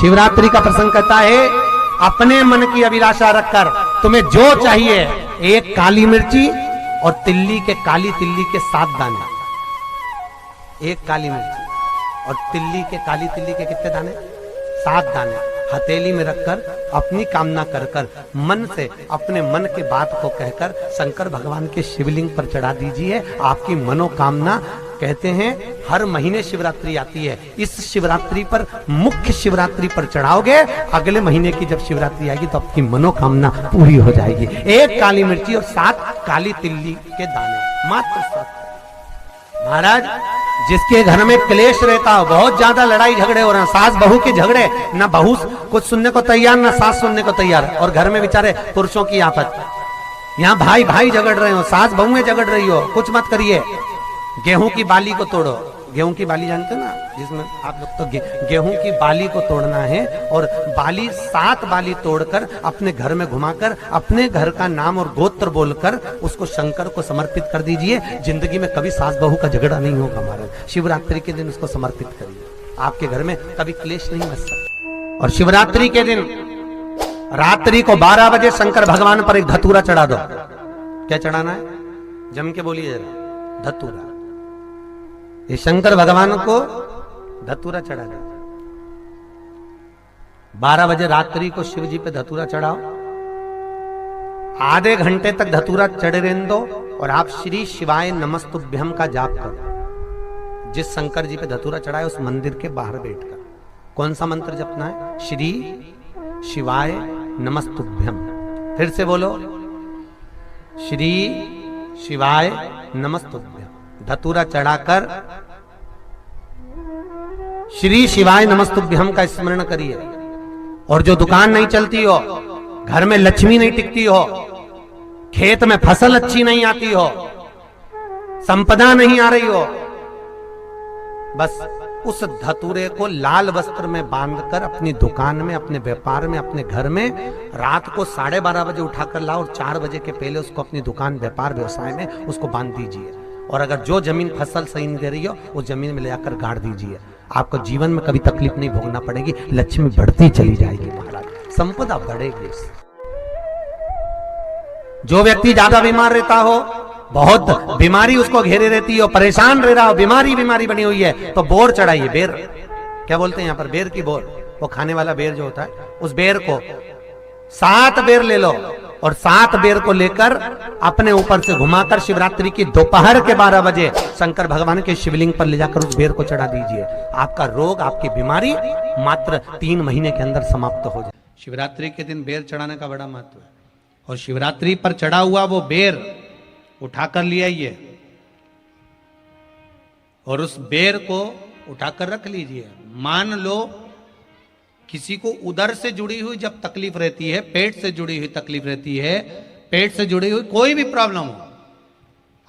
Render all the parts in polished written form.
शिवरात्रि का प्रसंग कहता है, अपने मन की अभिलाषा रखकर तुम्हें जो चाहिए, एक काली मिर्ची और काली तिल्ली के 7 दाने। एक काली मिर्ची और काली तिल्ली के कितने दाने? 7 दाने हथेली में रखकर अपनी कामना कर कर मन से अपने मन के बात को कहकर शंकर भगवान के शिवलिंग पर चढ़ा दीजिए। आपकी मनोकामना, कहते हैं हर महीने शिवरात्रि आती है, इस शिवरात्रि पर, मुख्य शिवरात्रि पर चढ़ाओगे, अगले महीने की जब शिवरात्रि आएगी तो आपकी मनोकामना पूरी हो जाएगी। एक काली मिर्ची और 7 काली तिल्ली के दाने, मात्र 7। महाराज, जिसके घर में क्लेश रहता हो, बहुत ज्यादा लड़ाई झगड़े हो रहे हैं, सास बहू के झगड़े, ना बहू कुछ सुनने को तैयार ना सास सुनने को तैयार, और घर में बेचारे पुरुषों की आफत, यहाँ भाई भाई झगड़ रहे हो, सास बहू में झगड़ रही हो, कुछ मत करिए। गेहूं की बाली को तोड़ो। गेहूं की बाली जानते हो ना, जिसमें आप लोग तो गेहूं की बाली को तोड़ना है, और बाली 7 बाली तोड़कर अपने घर में घुमाकर अपने घर का नाम और गोत्र बोलकर उसको शंकर को समर्पित कर दीजिए। जिंदगी में कभी सास बहू का झगड़ा नहीं होगा महाराज। शिवरात्रि के दिन उसको समर्पित करिए, आपके घर में कभी क्लेश नहीं मच सकता। और शिवरात्रि के दिन रात्रि को 12 बजे शंकर भगवान पर एक धतूरा चढ़ा दो। क्या चढ़ाना है? जम के बोलिए जरा। धतूरा। ये शंकर भगवान को धतूरा चढ़ा दो। 12 बजे रात्रि को शिव जी पे धतूरा चढ़ाओ। आधे घंटे तक धतूरा चढ़े रहने दो और आप श्री शिवाय नमस्तुभ्यम का जाप करो। जिस शंकर जी पे धतूरा चढ़ाए उस मंदिर के बाहर बैठकर कौन सा मंत्र जपना है? श्री शिवाय नमस्तुभ्यम। फिर से बोलो, श्री शिवाय नमस्तुभ्यम। धतूरा चढ़ाकर श्री शिवाय नमस्तुभ्यम का स्मरण करिए। और जो दुकान नहीं चलती हो, घर में लक्ष्मी नहीं टिकती हो, खेत में फसल अच्छी नहीं आती हो, संपदा नहीं आ रही हो, बस उस धतूरे को लाल वस्त्र में बांधकर अपनी दुकान में, अपने व्यापार में, अपने घर में रात को 12:30 बजे उठाकर लाओ और 4 बजे के पहले उसको अपनी दुकान, व्यापार, व्यवसाय में उसको बांध दीजिए। और अगर जो जमीन फसल सही नहीं दे रही हो, वो जमीन में ले जाकर गाड़ दीजिए। आपको जीवन में कभी तकलीफ नहीं भोगना पड़ेगी, लक्ष्मी बढ़ती चली जाएगी महाराज, संपदा बढ़ेगी। जो व्यक्ति ज्यादा बीमार रहता हो, बहुत बीमारी उसको घेरे रहती हो, परेशान रह रहा हो, बीमारी बनी हुई है, तो बोर चढ़ाइए। बेर, क्या बोलते हैं यहाँ पर? बेर की बोर, वो खाने वाला बेर जो होता है, उस बेर को 7 बेर ले लो और 7 बेर को लेकर अपने ऊपर से घुमाकर शिवरात्रि की दोपहर के 12 बजे शंकर भगवान के शिवलिंग पर ले जाकर उस बेर को चढ़ा दीजिए। आपका रोग, आपकी बीमारी मात्र 3 महीने के अंदर समाप्त हो जाए। शिवरात्रि के दिन बेर चढ़ाने का बड़ा महत्व है। और शिवरात्रि पर चढ़ा हुआ वो बेर उठाकर ले आइए और उस बेर को उठाकर रख लीजिए। मान लो किसी को उदर से जुड़ी हुई जब तकलीफ रहती है, पेट से जुड़ी हुई तकलीफ रहती है, पेट से जुड़ी हुई कोई भी प्रॉब्लम हो,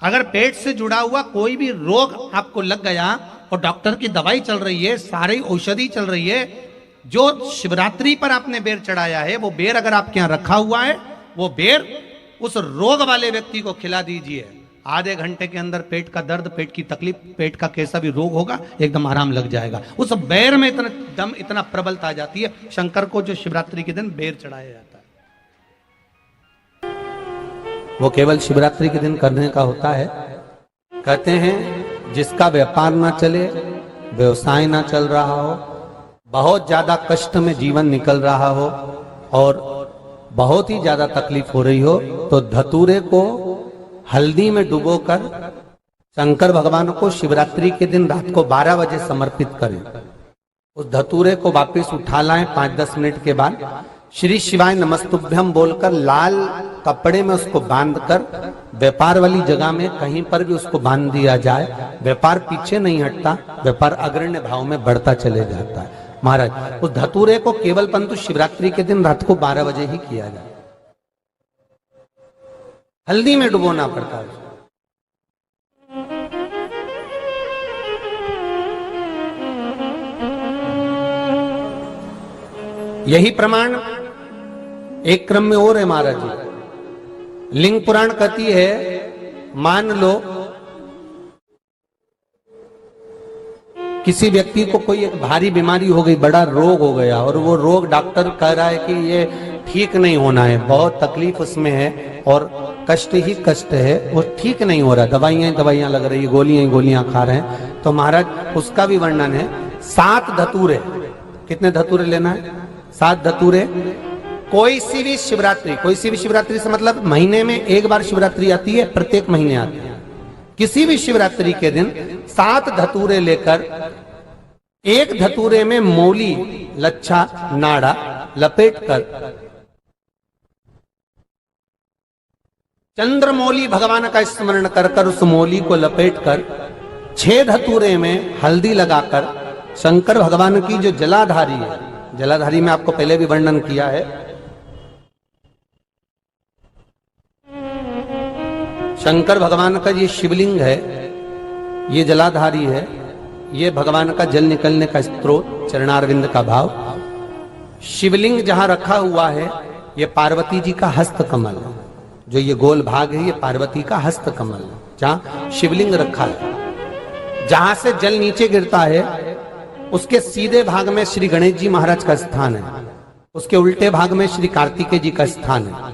अगर पेट से जुड़ा हुआ कोई भी रोग आपको लग गया और डॉक्टर की दवाई चल रही है, सारी औषधि चल रही है, जो शिवरात्रि पर आपने बेर चढ़ाया है, वो बेर अगर आपके यहां रखा हुआ है, वो बेर उस रोग वाले व्यक्ति को खिला दीजिए। आधे घंटे के अंदर पेट का दर्द, पेट की तकलीफ, पेट का कैसा भी रोग होगा, एकदम आराम लग जाएगा। उस बेर में इतना दम, इतना प्रबलता आ जाती है शंकर को, जो शिवरात्रि के दिन बेर चढ़ाया जाता है, वो केवल शिवरात्रि के दिन करने का होता है। कहते हैं जिसका व्यापार ना चले, व्यवसाय ना चल रहा हो, बहुत ज्यादा कष्ट में जीवन निकल रहा हो और बहुत ही ज्यादा तकलीफ हो रही हो, तो धतूरे को हल्दी में डुबोकर शंकर भगवान को शिवरात्रि के दिन रात को 12 बजे समर्पित करें। उस धतूरे को वापस उठा लाएं 5-10 मिनट के बाद, श्री शिवाय नमस्तुभ्यम बोलकर लाल कपड़े में उसको बांधकर व्यापार वाली जगह में कहीं पर भी उसको बांध दिया जाए। व्यापार पीछे नहीं हटता, व्यापार अग्रण्य भाव में बढ़ता चले जाता है। महाराज, उस धतूरे को केवल परंतु शिवरात्रि के दिन रात को 12 बजे ही किया जाए। हल्दी में डुबोना पड़ता है। यही प्रमाण एक क्रम में और है महाराज जी। लिंग पुराण कहती है, मान लो किसी व्यक्ति को कोई एक भारी बीमारी हो गई, बड़ा रोग हो गया, और वो रोग डॉक्टर कह रहा है कि ये ठीक नहीं होना है, बहुत तकलीफ उसमें है और कष्ट ही कष्ट है, वो ठीक नहीं हो रहा, दवाइयां लग रही, गोलियां खा रहे हैं। तो महाराज उसका भी वर्णन है। 7 धतूरे, कितने धतूरे लेना है? 7 धतूरे। कोई सी भी शिवरात्रि से मतलब महीने में एक बार शिवरात्रि आती है, प्रत्येक महीने आती है। किसी भी शिवरात्रि के दिन 7 धतूरे लेकर, एक धतूरे में मौली, लच्छा, नाड़ा लपेटकर, चंद्रमौली भगवान का स्मरण कर उस मौली को लपेटकर, 6 धतूरे में हल्दी लगाकर शंकर भगवान की जो जलाधारी है, जलाधारी में आपको पहले भी वर्णन किया है, शंकर भगवान का ये शिवलिंग है, ये जलाधारी है, ये भगवान का जल निकलने का स्त्रोत, चरणारविंद का भाव। शिवलिंग जहां रखा हुआ है, ये पार्वती जी का हस्त कमल है, जो ये गोल भाग है, ये पार्वती का हस्त कमल है, जहां शिवलिंग रखा है। जहां से जल नीचे गिरता है, उसके सीधे भाग में श्री गणेश जी महाराज का स्थान है, उसके उल्टे भाग में श्री कार्तिकेय जी का स्थान है।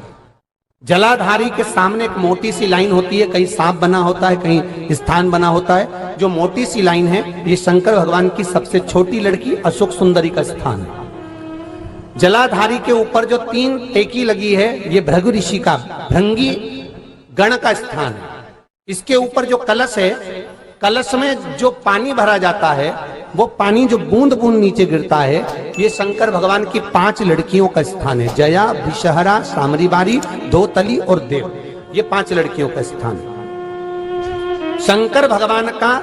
जलाधारी के सामने एक मोटी सी लाइन होती है, कहीं सांप बना होता है, कहीं स्थान बना होता है। जो मोटी सी लाइन है, ये शंकर भगवान की सबसे छोटी लड़की अशोक सुंदरी का स्थान है। जलाधारी के ऊपर जो 3 टेकी लगी है, ये भृगु ऋषि का, भृंगी गण का स्थान है। इसके ऊपर जो कलश है, कलश में जो पानी भरा जाता है, वो पानी जो बूंद बूंद नीचे गिरता है, ये शंकर भगवान की 5 लड़कियों का स्थान है। जया, विषहरा, सामरीबारी, धोतली और देव, ये 5 लड़कियों का स्थान है। शंकर भगवान का